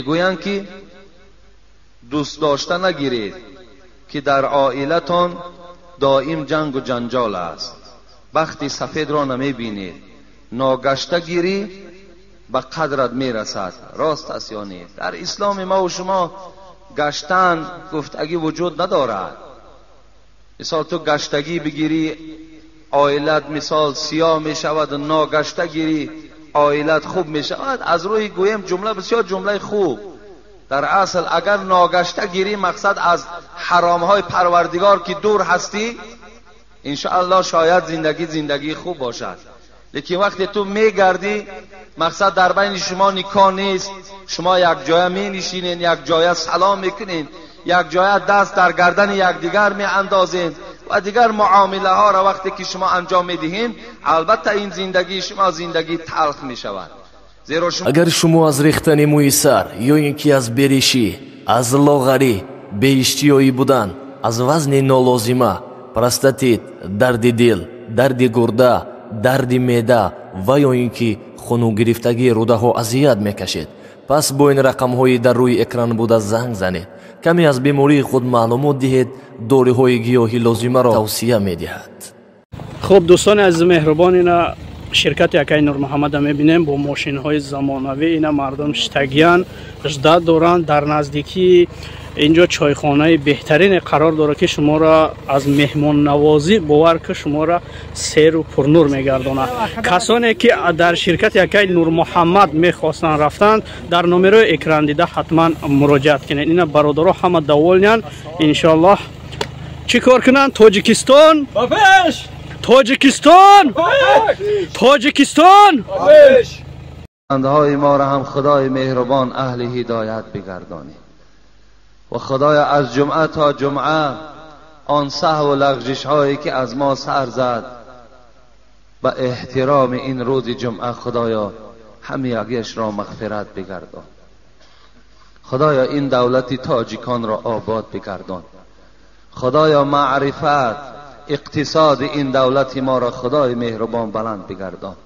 میگویند که دوست داشته نگیرید که در عائلتان دائم جنگ و جنجال است. بخت سفید را نمیبینید، ناگشته گیری به قدرت میرسد. راست است یا نه؟ در اسلام ما و شما گشتن گفتگی وجود ندارد. مثال تو گشتگی بگیری عائلت مثال سیاه می شود، ناگشته گیری عائلت خوب می شود. از روی گویم جمله بسیار جمله خوب. در اصل اگر ناگشته گیری مقصد از حرام های پروردگار که دور هستی، انشاءالله شاید زندگی خوب باشد. لیکن وقتی تو میگردی مقصد در بین شما نکاح نیست، شما یک جای می نشینین، یک جای سلام میکنین، یک جای دست در گردن یکدیگر می اندازین و دیگر معامله ها را وقتی که شما انجام میدهین، البته این زندگی شما زندگی تلخ می شود. زیرا اگر شما از ریختن موی سر یا اینکه از بریشی، از لاغری، بی‌اشتیایی بودن، از وزن نالازمه، پروستاتیت، درد دل، درد گرده، درد معده و یا اینکه خونو گرفتگی روده ها اذیت میکشید، پس با این رقم های در روی اکران بوده زنگ زنید. کمی از بیماری خود معلومات دهید، داروی های گیاهی لازمه را توصیه میدهد. خب دوستان عزیز مهربان، اینا شرکت یکای نور محمد میبینیم با ماشین های زمانوی. اینا مردم شتگیان اجداد دوران در نزدیکی اینجا چایخانه بهترین قرار داره که شما را از مهمان نوازی باور که شما را سیر و پرنور میگردونه. کسانی که در شرکت یکای نور محمد میخواستن رفتن در نمره اکران دیده حتما مراجعت کنید. اینا برادرها همه دوالنن انشالله. چی کار کنن؟ تاجیکستان تاجیکستان بنده‌های ما را هم خدای مهربان اهل هدایت بگردانید و خدای از جمعه تا جمعه آن سهو و لغزش هایی که از ما سر زد به احترام این روز جمعه خدایا همه یکیش را مغفرت بگردان. خدایا این دولت تاجیکان را آباد بگردان. خدایا معرفت اقتصاد این دولت ما را خدای مهربان بلند بگردان.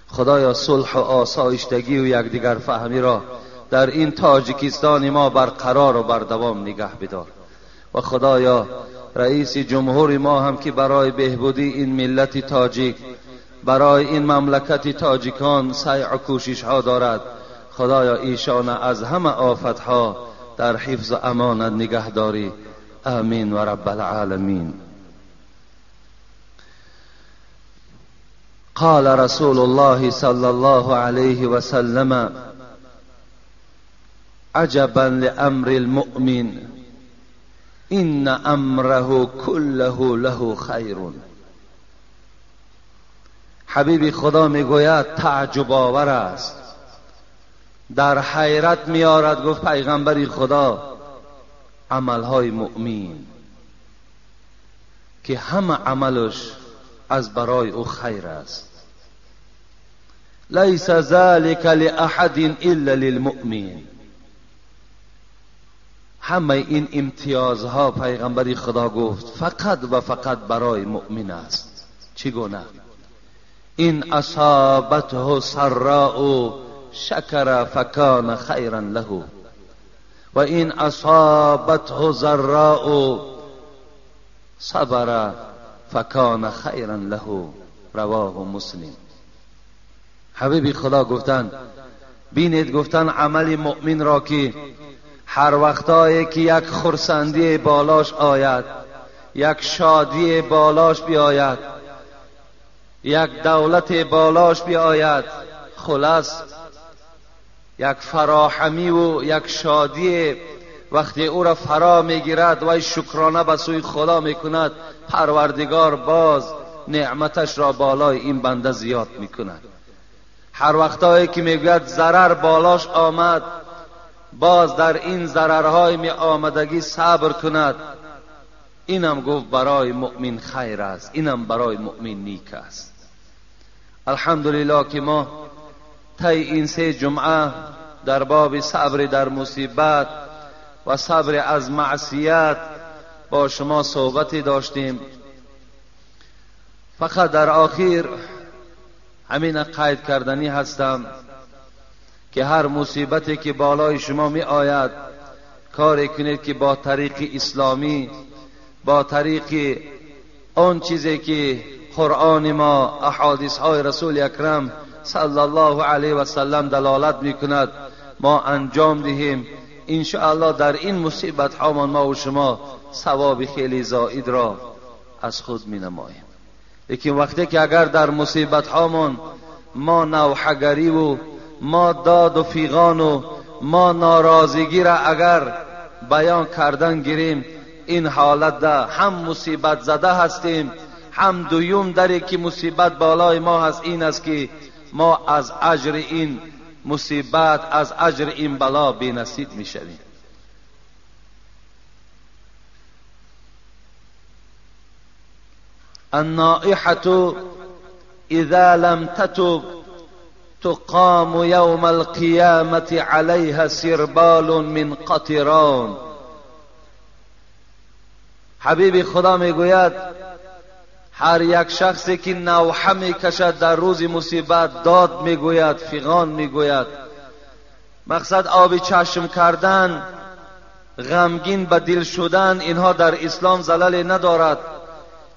خدایا صلح و آسایشتگی و یکدیگر فهمی را در این تاجیکستان ما برقرار و بردوام نگه بدار. و خدایا رئیس جمهور ما هم که برای بهبودی این ملت تاجیک، برای این مملکت تاجیکان سعی و کوشش ها دارد، خدایا ایشان از همه آفت ها در حفظ و امانت نگه داری. آمین و رب العالمین. قال رسول الله صلی الله علیه و سلم: عجبا لامر المؤمن ان امره كله له خیر. حبیب خدا میگوید تعجب آور است، در حیرت میارد. گفت پیغمبر خدا عملهای مؤمن که همه عملش از برای او خیر است. لیس ذلك لاحد الا للمؤمن. همه این امتیازها پیغمبر خدا گفت فقط و فقط برای مؤمن است. چگونه؟ این اصابته سراء شکر فکان خیرا له و این اصابته ضراء صبر فکان خیرا له. رواه مسلم. حبیب خدا گفتن بینید، گفتن عمل مؤمن را که هر وقتایی که یک خرسندی بالاش آید، یک شادی بالاش بیاید، یک دولت بالاش بیاید، خلاص یک فراحمی و یک شادی وقتی او را فرا میگیرد و شکرانه به سوی خدا میکند، پروردگار باز نعمتش را بالای این بنده زیاد میکند. هر وقتایی که میگوید ضرر بالاش آمد، باز در این ضررهای می آمدگی صبر کند. اینم گفت برای مؤمن خیر است، اینم برای مؤمن نیک است. الحمدلله که ما طی این 3 جمعه در باب صبر در مصیبت و صبر از معصیت با شما صحبتی داشتیم. فقط در آخر همین قید کردنی هستم که هر مصیبتی که بالای شما می آید کاری کنید که با طریق اسلامی، با طریق آن چیزی که قرآن ما، احادیث های رسول اکرم صلی الله علیه و سلم دلالت می کند ما انجام دهیم. ان شاء الله در این مصیبت هامان ما و شما ثواب خیلی زائد را از خود می نماییم. لیکن وقتی که اگر در مصیبت هامان ما نوحگری و ما داد و فیغان و ما ناراضگی را اگر بیان کردن گیریم، این حالت ده هم مصیبت زده هستیم، هم دویم دری که مصیبت بالای ما هست این است که ما از اجر این مصیبت، از اجر این بلا بی نصیب می شویم. النائحة اذا لم تتب تقام يوم القيامة عليها سربال من قطران. حبیب خدا میگوید هر یک شخصی که نوحه میکشد در روز مصیبت، داد میگوید، فیغان میگوید، مقصد آب چشم کردن، غمگین به دل شدن، اینها در اسلام ضلال ندارد.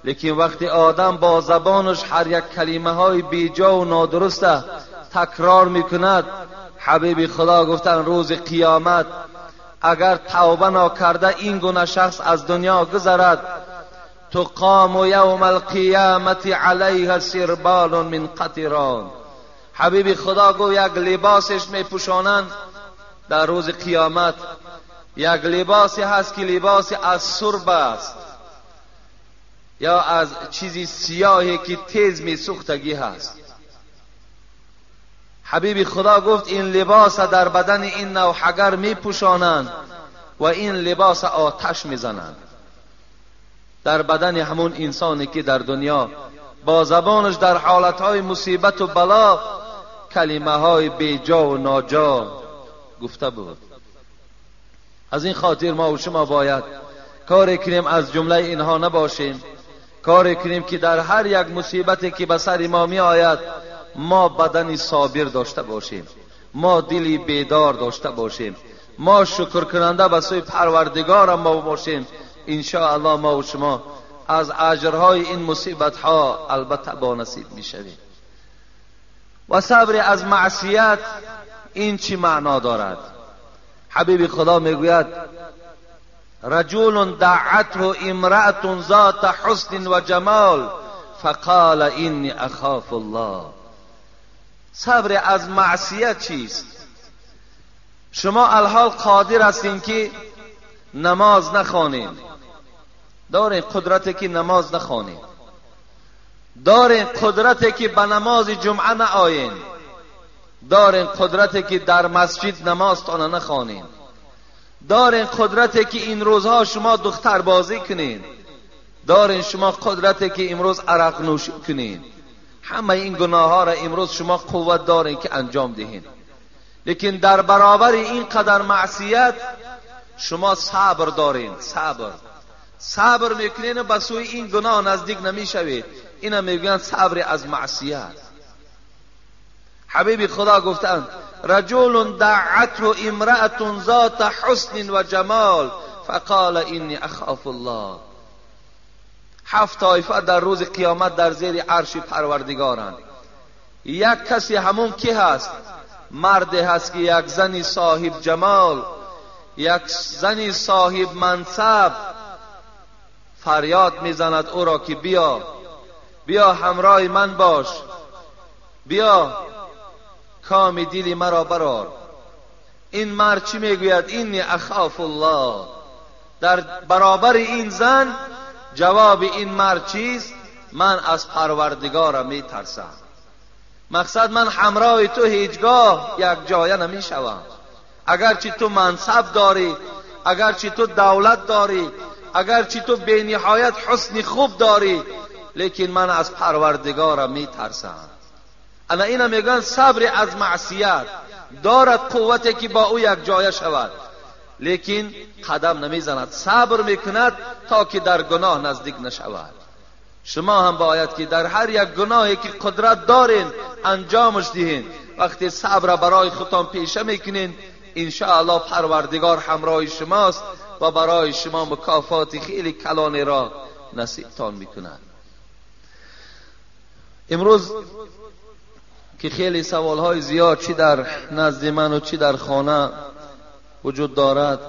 لیکن وقتی آدم با زبانش هر یک کلمه های بیجا و نادرسته تکرار میکند، حبیب خدا گفتن روز قیامت اگر توبه نکرده این گونه شخص از دنیا گذرد، تقام یوم القیامت علیها سربال من قطران. حبیب خدا گو یک لباسش میپوشانند در روز قیامت، یک لباسی هست که لباس از سرب است یا از چیزی سیاهی که تیز میسوختگی هست. حبیب خدا گفت این لباس در بدن این نوحگر میپوشانند و این لباس آتش میزنند در بدن همون انسانی که در دنیا با زبانش در حالتهای مصیبت و بلا کلمه های بیجا و ناجا گفته بود. از این خاطر ما و شما باید کار کنیم از جمله اینها نباشیم، کار کنیم که در هر یک مصیبتی که به سر ما می آید ما بدن صابر داشته باشیم، ما دلی بیدار داشته باشیم، ما شکر کننده به سوی پروردگار ما باشیم. ان شاء الله ما و شما از اجرهای این مصیبت ها البته با نصیب می شویم. و صبر از معصیت این چی معنا دارد؟ حبیب خدا میگوید رجل دعته امرأة ذات حسن و جمال فقال اینی اخاف الله. صبر از معصیت چیست؟ شما الحال قادر هستین که نماز نخوانین، دارین قدرتی که نماز نخوانین، دارین قدرتی که به نماز جمعه نآیین، دارین قدرتی که در مسجد نمازتان نخوانین، دارین قدرتی که این روزها شما دختر بازی کنین، دارین شما قدرتی که امروز عرق نوشی کنین. همه این گناه ها را امروز شما قوت دارین که انجام دهین. لیکن در برابر این قدر معصیت شما صبر دارین، صبر میکنین و به سوی این گناه نزدیک نمیشوید. اینا میگن صبر از معصیت. حبیب خدا گفتند رجل دعته امرأة ذات حسن و جمال فقال اینی اخاف الله. 7 طایفه در روز قیامت در زیر عرش پروردگارند. یک کسی همون کی هست؟ مردی هست که یک زنی صاحب جمال، یک زنی صاحب منصب فریاد میزند او را که بیا همراه من باش، بیا کام دل مرا برار. این مرد چی میگوید؟ اینی اخاف الله. در برابر این زن جواب این مرد چیست؟ من از پروردگارم میترسم. مقصد من همراه تو هیچگاه یک جایه نمیشوم. اگرچه تو منصب داری، اگرچه تو دولت داری، اگرچه تو بی نهایت حسن خوب داری، لیکن من از پروردگارم میترسم. انا اینا میگن صبر از معصیت دارد قوتی که با او یک جایه شود، لیکن قدم نمیزند، صبر میکند تا که در گناه نزدیک نشود. شما هم باید که در هر یک گناهی که قدرت دارین انجامش دهین. وقتی صبر برای خودتان پیشه میکنین انشاءالله پروردگار همراه شماست و برای شما مکافات خیلی کلانی را نصیبتان میکند. امروز که خیلی سوالهای زیاد چی در نزد من و چی در خانه وجود دارد،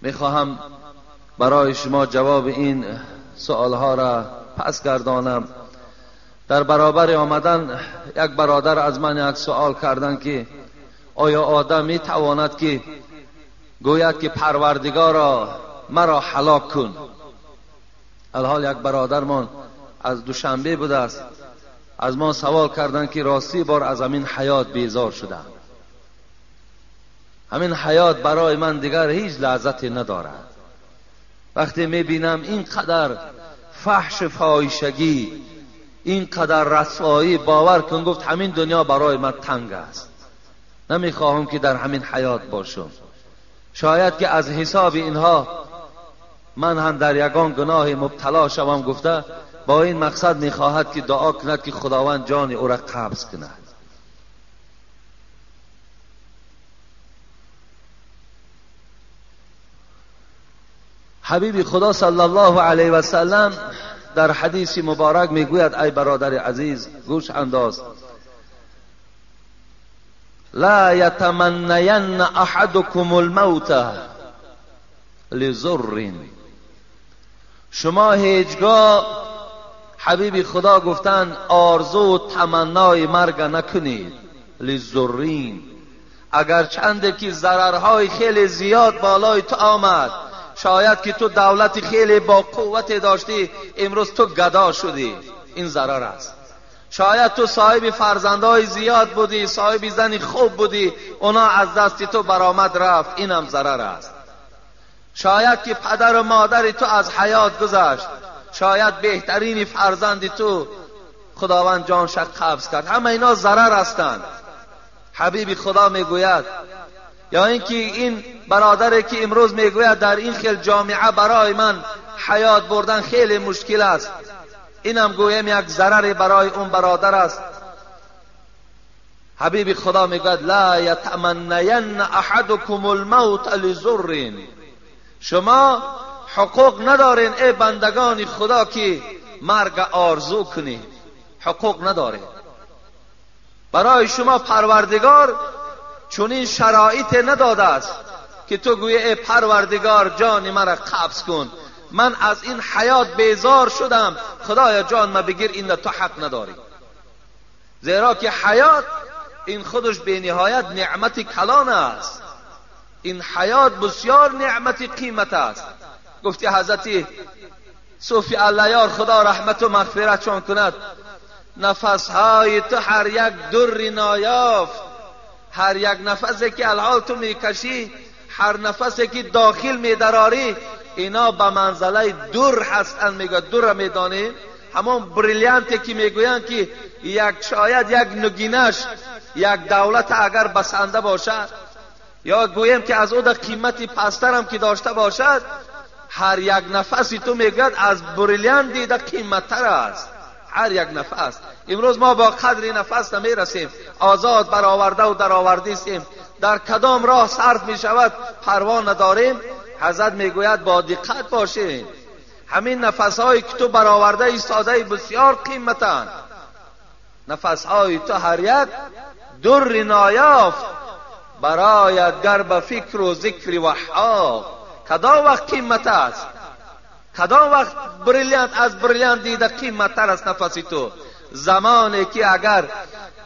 میخواهم برای شما جواب این سوالها را پس گردانم. در برابر آمدن یک برادر از من یک سوال کردن که آیا آدم میتواند که گوید که پروردگارا مرا هلاک کن؟ الحال یک برادرمان از دوشنبه بوده است، از ما سوال کردن که راستی بار از همین حیات بیزار شدم. همین حیات برای من دیگر هیچ لذتی ندارد. وقتی میبینم اینقدر فحش فاحشگی، اینقدر رسوایی، باور کن گفت همین دنیا برای من تنگ است، نمیخواهم که در همین حیات باشم. شاید که از حساب اینها من هم در یگان گناه مبتلا شوم. گفته با این مقصد میخواهد که دعا کند که خداوند جان او را قبض کند. حبیب خدا صلی الله علیه و سلم در حدیث مبارک میگوید ای برادر عزیز گوش انداز، لا یتمنین احدکم الموت لضر. شما هیچگاه حبیب خدا گفتن آرزو و تمنای مرگ نکنید. لضرین، اگر چنده که ضررهای خیلی زیاد بالای تو آمد، شاید که تو دولت خیلی با قوت داشتی امروز تو گدا شدی، این ضرر است. شاید تو صاحب فرزندای زیاد بودی، صاحب زنی خوب بودی، اونا از دست تو برآمد رفت، اینم ضرر است. شاید که پدر و مادر تو از حیات گذشت، شاید بهترین فرزند تو خداوند جانش قبض کرد، همه اینا ضرر هستند. حبیب خدا میگوید، یا اینکه این برادری که امروز میگوید در این خیل جامعه برای من حیات بردن خیلی مشکل است، اینم گویم یک ضرر برای اون برادر است. حبیب خدا میگوید لا یتمنین احدکم الموت لضر. شما حقوق ندارین ای بندگان خدا که مرگ آرزو کنید، حقوق ندارین. برای شما پروردگار چون این شرایط نداده است که تو گویی ای پروردگار جان مرا قبض کن، من از این حیات بیزار شدم، خدایا جان ما بگیر، این تو حق نداری. زیرا که حیات این خودش به نهایت نعمت کلان است. این حیات بسیار نعمت قیمت است. گفتی حضرت صوفی علیار خدا رحمت و مغفرت چون کند، نفسهای تو هر یک در نایافت. هر یک نفسی که الحال تو میکشی، هر نفسی که داخل میدراری، اینا به منزله در هستن. میگه در میدانی همون بریلیانتی که میگوین که یک شاید یک نگینش یک دولت اگر بسنده باشد، یا گویم که از او در قیمتی پستر هم که داشته باشد، هر یک نفسی تو میگوید از بریلیان دیده قیمتتر است. هر یک نفس. امروز ما با قدر نفس نمیرسیم، آزاد برآورده و درآورده استیم، در کدام راه صرف می شود پروا نداریم. حضرت میگوید با دقت باشین، همین نفس‌هایی که تو برآورده ایستاده بسیار قیمتند. نفس‌های تو هر یک در نایافت، برایت گر به فکر و ذکر وحاب. کدام وقت قیمت است؟ کدام وقت بریلیانت از بریلیانت دیده قیمت تر است نفسی تو؟ زمانی که اگر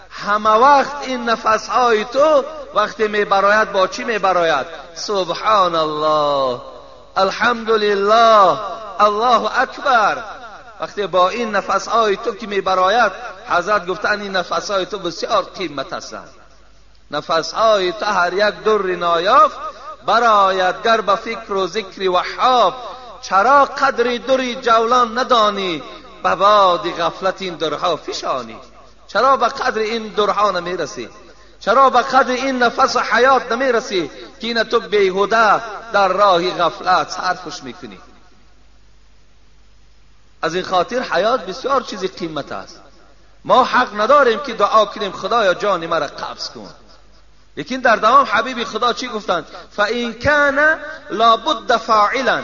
همه وقت این نفسهای تو وقتی می براید با چی می براید؟ سبحان الله، الحمدلله، الله اکبر. وقتی با این نفسهای تو که می براید، حضرت گفتن این نفسهای تو بسیار قیمت هستند. نفسهای تو هر یک در نایافت، برایت گر به فکر و ذکر وحاب. چرا قدر دری جولان ندانی، به باد غفلت این درها فشانی. چرا به قدر این درها نمیرسی؟ چرا به قدر این نفس حیات نمیرسی که این تو بیهوده در راه غفلت صرفش میکنی؟ از این خاطر حیات بسیار چیزی قیمت است. ما حق نداریم که دعا کنیم خدایا جان مرا قبض کن. لیکن در دوام حبیب خدا چی گفتند؟ فَإِنْ كَانَ لَابُدَّ فَاعِلًا،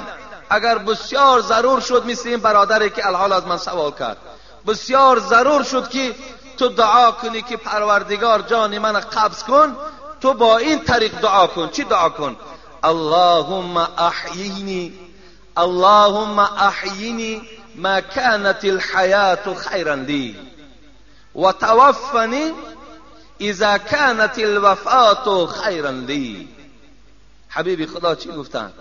اگر بسیار ضرور شد، مثل این برادری که الحال از من سوال کرد، بسیار ضرور شد که تو دعا کنی که پروردگار جان من قبض کن، تو با این طریق دعا کن. چی دعا کن؟ اللهم احیینی، اللهم احیینی ما كانت الحیات خیرا لی و توفنی اذا كانت الوفات خیرا لی. حبیب خدا چی گفتن؟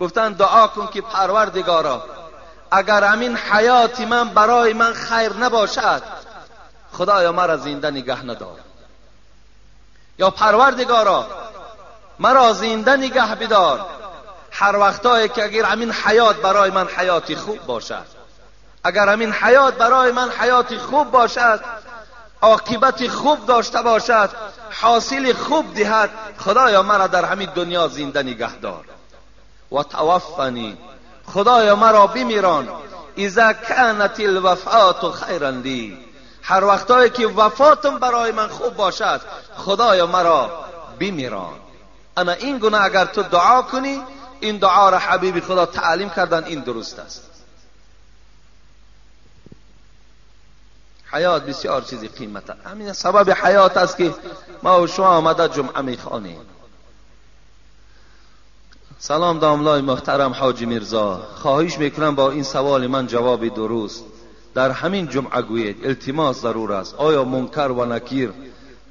گفتن دعا کن که پروردگارا اگر همین حیات من برای من خیر نباشد، خدایا مرا زنده نگه ندار. یا پروردگارا مرا زنده نگه بدار هر وقتایی که اگر همین حیات برای من حیاتی خوب باشد، اگر همین حیات برای من حیاتی خوب باشد، عاقبت خوب داشته باشد، حاصل خوب دهد، خدایا مرا در همین دنیا زنده نگه دار. و توفنی، خدایا مرا بمیران، اذا كانت الوفات خیرا لی، هر وقتایی که وفاتم برای من خوب باشد، خدایا مرا بمیران. انا این گونه اگر تو دعا کنی، این دعا را حبیب خدا تعلیم کردن، این درست است. حیات بسیار چیزی قیمت است. همین سبب حیات است که ما و شما آمده جمعه میخوانیم. سلام داملای محترم حاجی میرزا، خواهش میکنم با این سوال من جواب درست در همین جمعه گویید. التماس ضرور است. آیا منکر و نکیر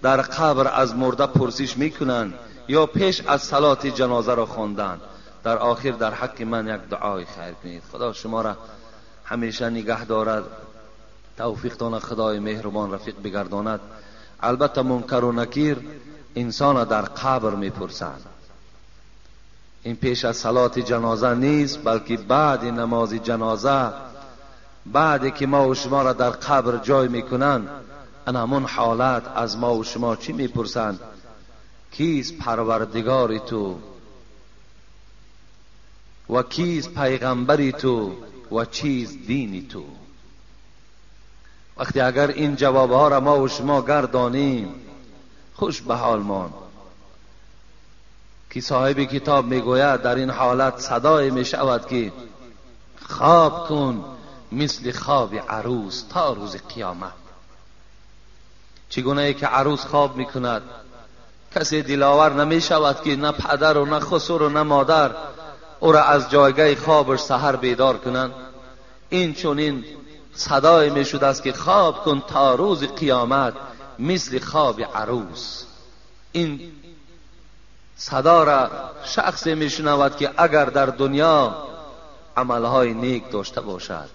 در قبر از مرده پرسش میکنند یا پیش از صلات جنازه را خواندن؟ در آخر در حق من یک دعای خیر کنید. خدا شما را همیشه نگه دارد، توفیق داند، خدای مهربان رفیق بگرداند. البته منکر و نکیر انسان در قبر میپرسند. این پیش از صلات جنازه نیست، بلکه بعد نماز جنازه، بعدی که ما و شما را در قبر جای میکنند، همون حالت از ما و شما چی میپرسند؟ کیست پروردگار تو و کیست پیغمبری تو و چیست دینی تو؟ وقتی اگر این جوابها را ما و شما گردانیم، خوش به حال مان. که صاحب کتاب میگوید در این حالت صدای میشود که خواب کن مثل خواب عروس تا روز قیامت. چگونه ای که عروس خواب میکند، کسی دلاور نمیشود که نه پدر و نه خسر و نه مادر او را از جایگاه خوابش سحر بیدار کنند. این چونین صدای میشود است که خواب کن تا روز قیامت مثل خواب عروس. این صدا را شخصی میشنود که اگر در دنیا عملهای نیک داشته باشد،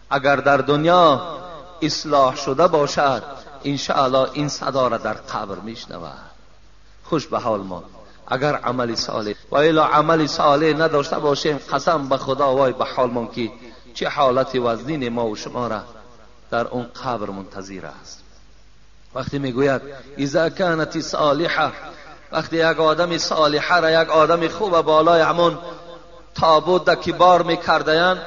اگر در دنیا اصلاح شده باشد، انشاءالله این صدا را در قبر میشنود. خوش به حال ما اگر عمل صالح و الا عمل صالح نداشته باشیم، قسم به خدا وای به حال ما که چه حالت وزنین ما و شما را در اون قبر منتظر است. وقتی میگوید اذا كانت صالحه، وقتی یک آدم صالحه را، یک آدم خوب بالای همون تابوت که بار میکردند،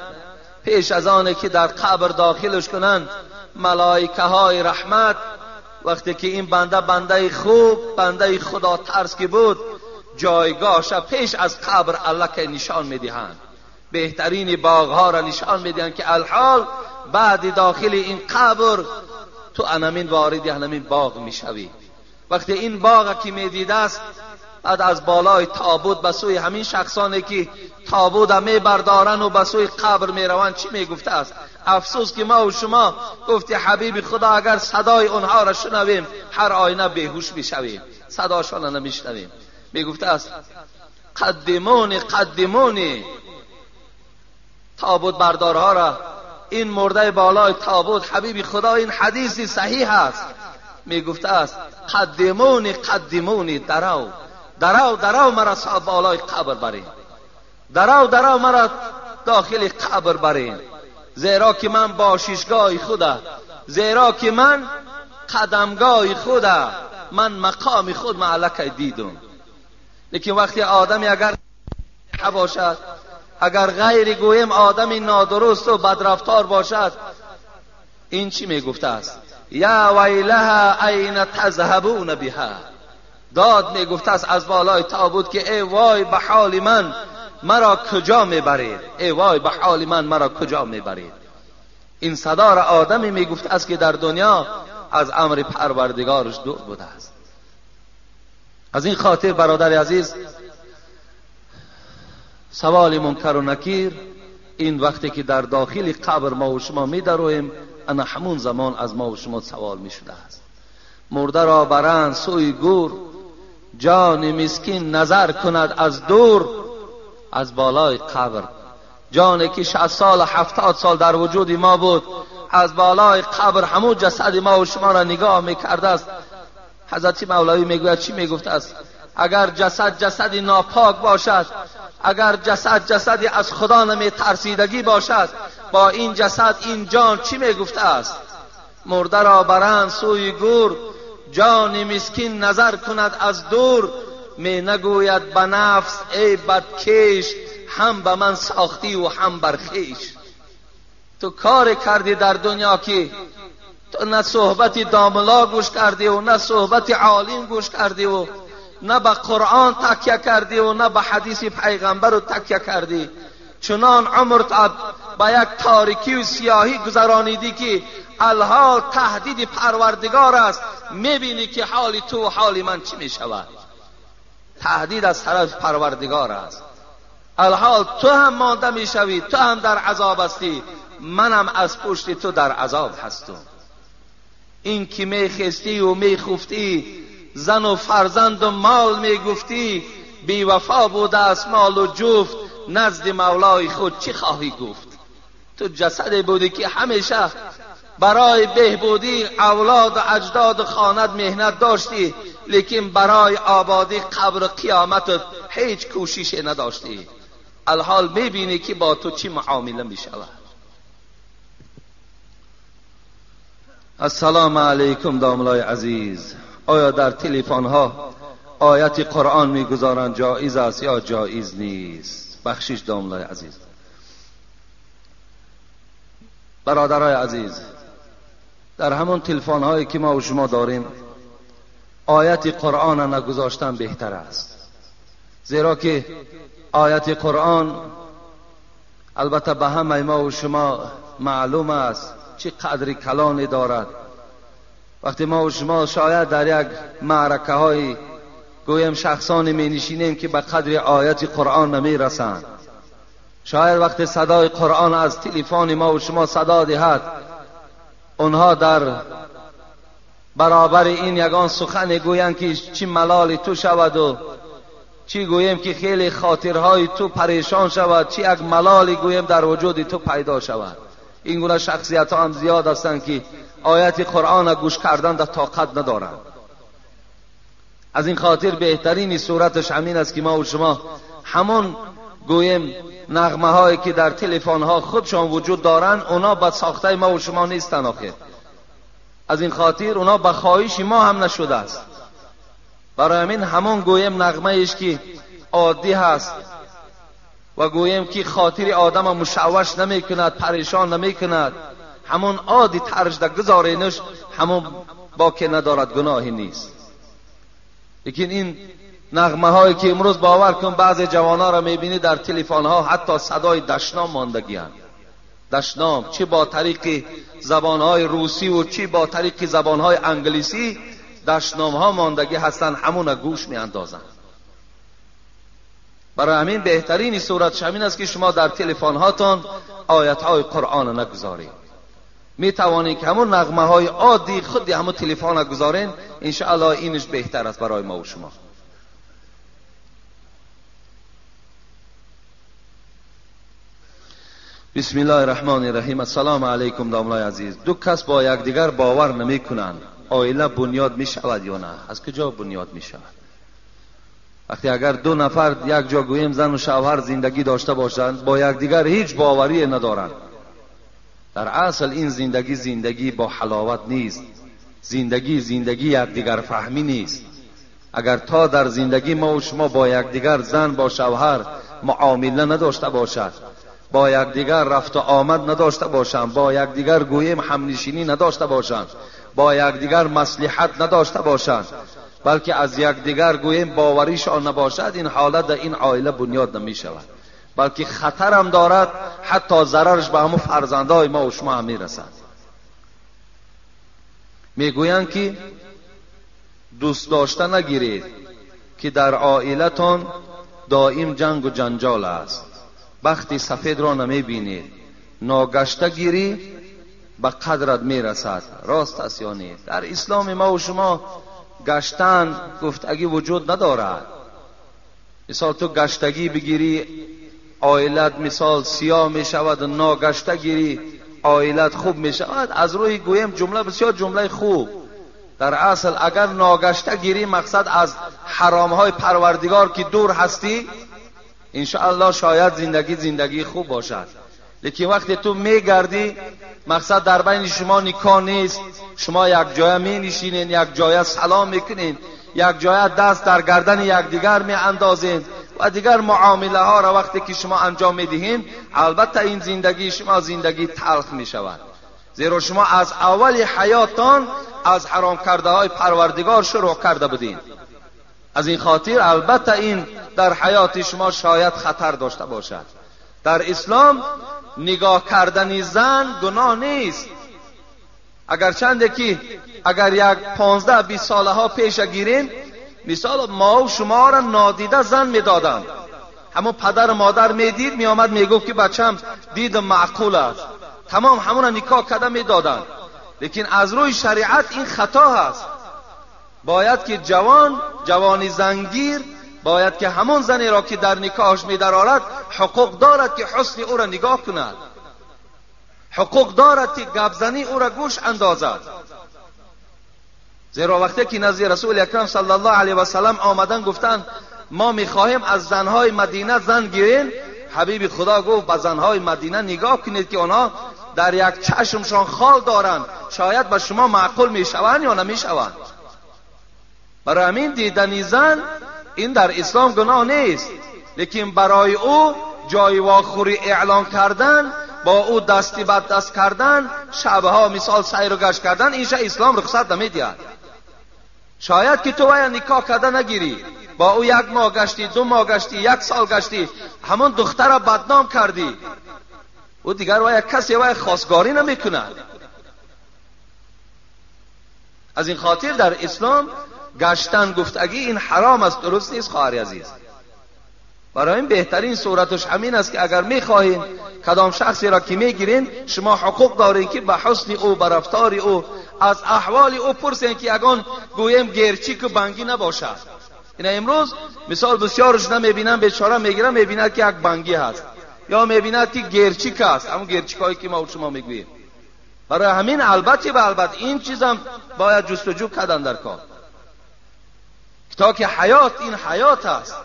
پیش از آن که در قبر داخلش کنند، ملائکه های رحمت وقتی که این بنده خوب، بنده خدا ترس که بود، جایگاهش پیش از قبر الله که نشان میدهند، بهترین باغ ها را نشان میدهند که الحال بعد داخل این قبر تو انمین وارد انمین باغ میشوی. وقتی این باغ که میدیده است، بعد از بالای تابوت به سوی همین شخصانی که تابوت میبردارن و به سوی قبر میروند چی میگفته است؟ افسوس که ما و شما گفتی حبیب خدا اگر صدای اونها را شنویم هر آینه بیهوش میشویم، صداشان نمیشنویم. میگفته است قدمونی قدمونی، تابوت بردارها را، این مرده بالای تابوت، حبیب خدا این حدیثی صحیح است، میگفته است قدمونی قدمونی، درو درو درو مرا بالای قبر برین، درو درو مرا داخل قبر برین، زیرا که من باشیشگاه خدا، زیرا که من قدمگاه خدا، من مقام خود معلق دیدم. لیکن وقتی آدمی اگر باشد، اگر غیر گویم آدمی نادرست و بدرفتار باشد، این چی میگفته است؟ یا ویلها این تذهبون بها. داد میگفت است از بالای تابوت که ای وای به حال من، مرا کجا میبرید؟ ای وای به حال من، مرا کجا میبرید؟ این صدا را آدمی میگفت است که در دنیا از امر پروردگارش دور بوده است. از این خاطر برادر عزیز، سوال منکر و نکیر این وقتی که در داخل قبر ما و شما میدرویم، انا همون زمان از ما و شما سوال میشده است. مرده را برند سوی گور، جان مسکین نظر کند از دور. از بالای قبر، جانی که 60 سال 70 سال در وجود ما بود، از بالای قبر همون جسد ما و شما را نگاه میکرده است. حضرت مولوی میگوید، چی میگفت است؟ اگر جسد ناپاک باشد، اگر جسد از خدا نمی ترسیدگی باشد، با این جسد این جان چی میگفته است؟ مرده را برند سوی گور، جان مسکین نظر کند از دور. می نگوید به نفس ای بدکش، هم به من ساختی و هم بر خویش. تو کار کردی در دنیا که تو نه صحبت داملا گوش کردی و نه صحبت عالم گوش کردی و نه به قرآن تکیه کردی و نه به حدیث پیغمبر رو تکیه کردی. چنان عمرت با یک تاریکی و سیاهی گذرانیدی که الحال تهدید پروردگار است. میبینی که حال تو و حال من چی میشود؟ تهدید از طرف پروردگار است. الحال تو هم مانده میشوی، تو هم در عذاب هستی، منم از پشت تو در عذاب هستم. این که میخستی و میخفتی، زن و فرزند و مال میگفتی، بی وفا بوده است مال و جفت، نزد مولای خود چی خواهی گفت؟ تو جسد بودی که همیشه برای بهبودی اولاد و اجداد خانت مهنت داشتی، لیکن برای آبادی قبر قیامت هیچ کوشش نداشتی. الحال میبینی که با تو چی معامله میشود. السلام علیکم داملای عزیز، آیا در تلفن ها آیت قرآن میگذارند جایز است یا جایز نیست؟ بخشش داملای عزیز. برادرای عزیز، در همون تلفن هایی که ما و شما داریم آیت قرآن نگذاشتن بهتر است، زیرا که آیت قرآن البته به همه ما و شما معلوم است چه قدر کلانی دارد. وقتی ما و شما شاید در یک معرکه های گویم شخصانی می نشینیم که به قدر آیت قرآن نمی رسند، شاید وقتی صدای قرآن از تلفن ما و شما صدا دهد، اونها در برابر این یگان سخن گویند که چی ملال تو شود و چی گویم که خیلی خاطرهای تو پریشان شود، چی یک ملالی گویم در وجود تو پیدا شود. این گونه شخصیت ها هم زیاد هستند که آیت قرآن گوش کردن در طاقت ندارند. از این خاطر بهترین صورتش همین است که ما و شما همون گویم نغمه هایی که در تلفن ها خودشان وجود دارند، اونا به ساخته ما و شما نیستن آخر. از این خاطر اونا به خواهش ما هم نشده است. برای همین همون گویم نغمه ایش که عادی هست و گویم که خاطر آدم مشوش نمی کند، پریشان نمی کند، همون عادی ترش در گذارینش همون باقی ندارد، گناهی نیست. لیکن این نغمه هایی که امروز باور کن بعضی جوانا را میبینی در تلفن ها حتی صدای دشنام ماندگی هست. دشنام چه با طریق زبان های روسی و چه با طریق زبان های انگلیسی دشنام ها ماندگی هستند، همون گوش می اندازند. برای همین بهترین صورت همین است که شما در تلفن هاتون آیت های قرآن نگذارید. می توانید که همون نغمه های عادی خودی همون تلفن گذارین، ان شاء الله اینش بهتر است برای ما و شما. بسم الله الرحمن الرحیم. السلام علیکم داملای عزیز. دو کس با یکدیگر باور نمی کنند، آیله بنیاد می شود یا نه؟ از کجا بنیاد می شود؟ وقتی اگر دو نفر یک جا گویم زن و شوهر زندگی داشته باشند، با یکدیگر هیچ باوری ندارند، در اصل این زندگی با حلاوت نیست. زندگی یکدیگر فهمی نیست. اگر تا در زندگی ما و شما با یکدیگر زن با شوهر معامله نداشته باشد، با یکدیگر رفت و آمد نداشته باشند، با یکدیگر گویم همنشینی نداشته باشند، با یکدیگر مصلحت نداشته باشند، بلکه از یکدیگر گوییم باوریشان نباشد، این حالت در این عائله بنیاد نمی شود، بلکه خطر هم دارد، حتی ضررش به همون فرزندای ما و شما هم می رسد. می گویند که دوست داشته نگیرید که در عائلتان دائم جنگ و جنجال است. بخت سفید را نمی بینید، ناگشته گیری به قدرت می رسد. راست است یا نه؟ در اسلام ما و شما گشتن گفتگی وجود ندارد. مثال تو گشتگی بگیری عائلت مثال سیاه می شود، ناگشته گیری عائلت خوب می شود. از روی گویم جمله بسیار جمله خوب. در اصل اگر ناگشته گیری مقصد از حرام های پروردگار که دور هستی، انشاءالله شاید زندگی خوب باشد. لیکن وقتی تو میگردی مقصد در بین شما نکاح نیست، شما یک جای می نشینین، یک جای سلام میکنین، یک جای دست در گردن یکدیگر می اندازین و دیگر معامله ها را وقتی که شما انجام میدهین، البته این زندگی شما زندگی تلخ می شود، زیرا شما از اول حیاتان از حرام کرده های پروردگار شروع کرده بودین. از این خاطر البته این در حیات شما شاید خطر داشته باشد. در اسلام نگاه کردن زن گناه نیست، اگرچند که اگر یک 15-20 ساله ها پیش گیریم، مثال ما و شما را نادیده زن میدادند، همون پدر مادر میدید میآمد میگفت که بچم دید معقول است، تمام همون نکاح کده میدادند. لیکن از روی شریعت این خطا هست. باید که جوانی زنگیر باید که همون زنی را که در نکاحش می‌درآورد حقوق دارد که حسن او را نگاه کند، حقوق دارد که گپزنی او را گوش اندازد. زیرا وقتی که نزد رسول اکرم صلی الله علیه و سلم آمدن گفتند ما می‌خواهیم از زنهای مدینه زن گیریم، حبیب خدا گفت به زنهای مدینه نگاه کنید که آنها در یک چشمشان خال دارند، شاید به شما معقول میشوند یا نمیشوند. برای همین دیدن زن این در اسلام گناه نیست، لیکن برای او جای واخوری اعلان کردن، با او دستی بد دست کردن، شبها مثال سیر و گشت کردن، اینش اسلام رخصت نمیدهد. شاید که تو نکاح کرده نگیری، با او 1 ماه گشتی، 2 ماه گشتی، 1 سال گشتی، همون دختر را بدنام کردی، او دیگر کسی خواستگاری نمیکند. از این خاطر در اسلام گشتن گفتگی این حرام است، درست نیست خواهر عزیز. برای این بهترین صورتش همین است که اگر میخواهید کدام شخصی را که میگیرین، شما حقوق دارین که به حسن او، به رفتار او، از احوال او پرسین که اگان گویم گرچیک و بنگی نباشد. این امروز مثال بسیارش نمیبینن، بیچاره میگیرن میبیند که یک بنگی هست یا میبیند که گرچیک است، همون گرچیکایی که ما و شما میگوییم. برای همین البته این چیزم باید جستجو کردن در کار، تا که حیات این حیات است.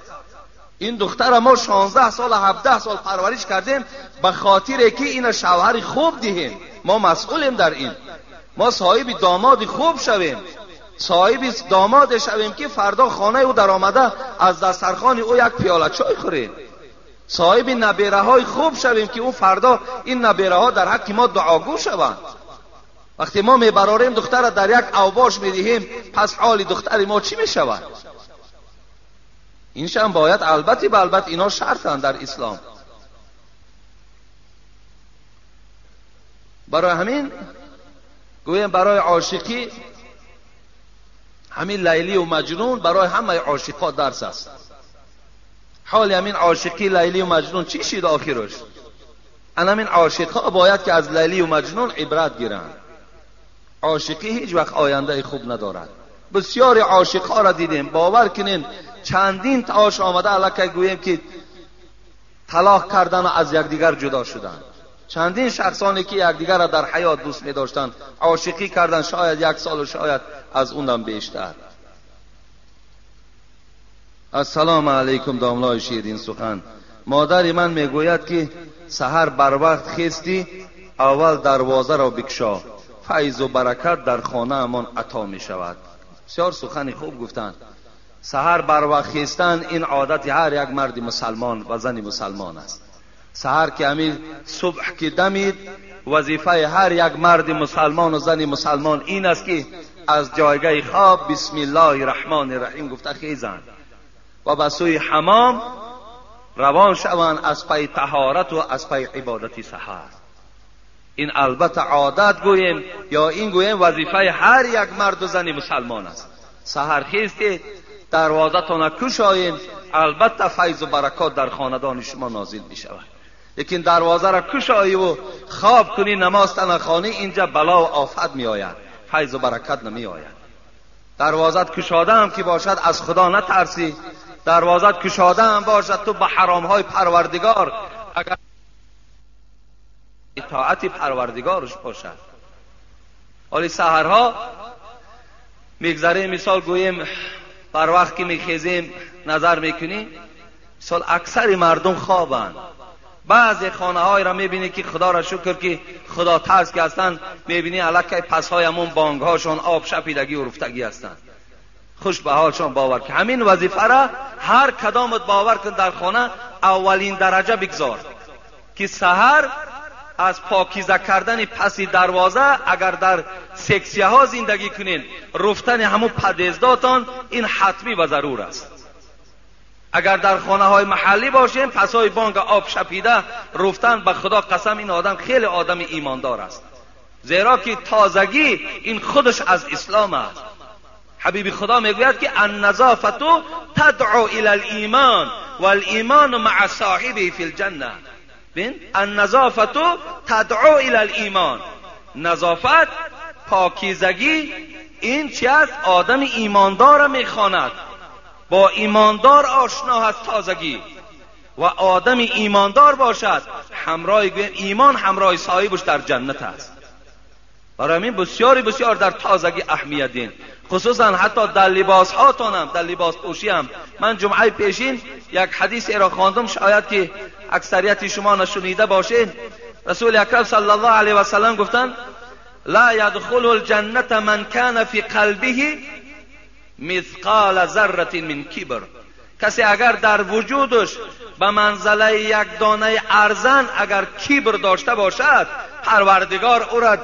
این دختر ما 16 سال 17 سال پرورش کردیم به خاطر که این شوهر خوب دهیم. ما مسئولیم در این، ما صاحب داماد خوب شویم، صاحب داماد شویم که فردا خانه او در آمده از دسترخوان او 1 پیاله چای خوریم، صاحب نبیره های خوب شویم که او فردا این نبیره ها در حق ما دعاگو شوند. وقتی ما میبراریم دختر را در یک اوباش میدهیم، پس حال دختر ما چی میشود؟ اینش هم باید البته اینا شرطن در اسلام. برای همین گویم برای عاشقی همین لیلی و مجنون برای همه عاشقا درس است. حال همین عاشقی لیلی و مجنون چی شد آخرش؟ همین عاشقا باید که از لیلی و مجنون عبرت گیرند. عاشقی هیچ وقت آینده خوب ندارد. بسیار عاشقا را دیدیم، باور کنین چندین تاش آمده الکی گویم که طلاق کردن و از یکدیگر جدا شدن. چندین شخصانی که یکدیگر را در حیات دوست می داشتن عاشقی کردن، شاید 1 سال و شاید از اونم بیشتر. السلام علیکم داملای شیرین سخن. مادر من میگوید که سحر بر وقت خیستی اول دروازه را بکشا، فیض و برکت در خانه امان عطا می شود. بسیار سخن خوب گفتند. سحر بر وقت خیستن این عادت هر یک مرد مسلمان و زن مسلمان است. سحر که همین صبح که دمید، وظیفه هر یک مرد مسلمان و زن مسلمان این است که از جایگاه خواب بسم الله الرحمن الرحیم گفته خیزند و به سوی حمام روان شوند از پی طهارت و از پی عبادت سحر. این البته عادت گوییم یا این گوییم وظیفه هر یک مرد و زن مسلمان است. سحر خیزید، دروازتان کشایید، البته فیض و برکات در خاندان شما نازل می شود. لیکن دروازه را کشایی و خواب کنی نماز نخوانی، اینجا بلا و آفت می آید، فیض و برکت نمی آید. دروازت کشاده هم که باشد از خدا نترسی، دروازت کشاده هم باشد تو به حرام های پروردگار اگر اطاعت پروردگارش باشد. ولی سحرها میگذره، مثال گوییم بر وقت که میخیزیم نظر میکنی مثال اکثر مردم خوابند. بعضی خانه های را میبینی که خدا را شکر که خدا ترس که هستند، میبینی الکی پس های همون بانگ هاشون آب شپیدگی و رفتگی هستند. خوش به حالشان باور که همین وظیفه را هر کدامت باور کن در خانه اولین درجه بگذار که سحر از پاکیزه کردن پس دروازه اگر در سکسیه ها زندگی کنین، رفتن همون پدیزداتان این حتمی و ضرور است. اگر در خانه های محلی باشین پس های بانگ آب شپیده رفتن، به خدا قسم این آدم خیلی آدم ایماندار است، زیرا که تازگی این خودش از اسلام است. حبیب خدا میگوید که النظافت تدعو الى الایمان والایمان مع صاحبه فی الجنه. ببین، النظافت تدعو الى الایمان، نظافت، پاکیزگی این چی است؟ آدم ایماندار میخواند، با ایماندار آشنا هست تازگی و آدم ایماندار باشد همراه ایمان همراه صاحبش در جنت است. برای همین بسیاری بسیار در تازگی اهمیت دین، خصوصا حتی در لباس هاتونم، در لباس پوشی هم. من جمعه پیشین یک حدیث را خواندم، شاید که اکثریت شما نشنیده باشین. رسول اکرم صلی الله علیه و سلم گفتن لا يدخل الجنه من كان في قلبه مثقال ذره من کبر. کسی اگر در وجودش به منزله یک دانه ارزن اگر کبر داشته باشد، پروردگار او را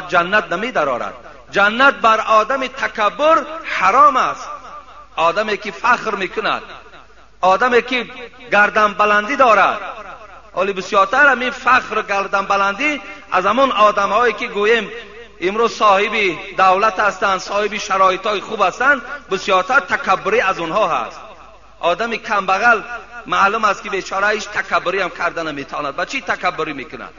جنت نمی درآورد. جنت بر آدم تکبر حرام است. آدمی که فخر میکند، آدمی که گردن بلندی دارد، ولی بسیارتر همین فخر و گردن بلندی از همون آدم هایی که گوییم امروز صاحب دولت هستند، صاحب شرایط های خوب هستند، بسیارتر تکبری از اونها هست. آدمی کم بغل معلوم است که بیچاره ایش تکبری هم کردن نمیتواند. با چی تکبری میکند؟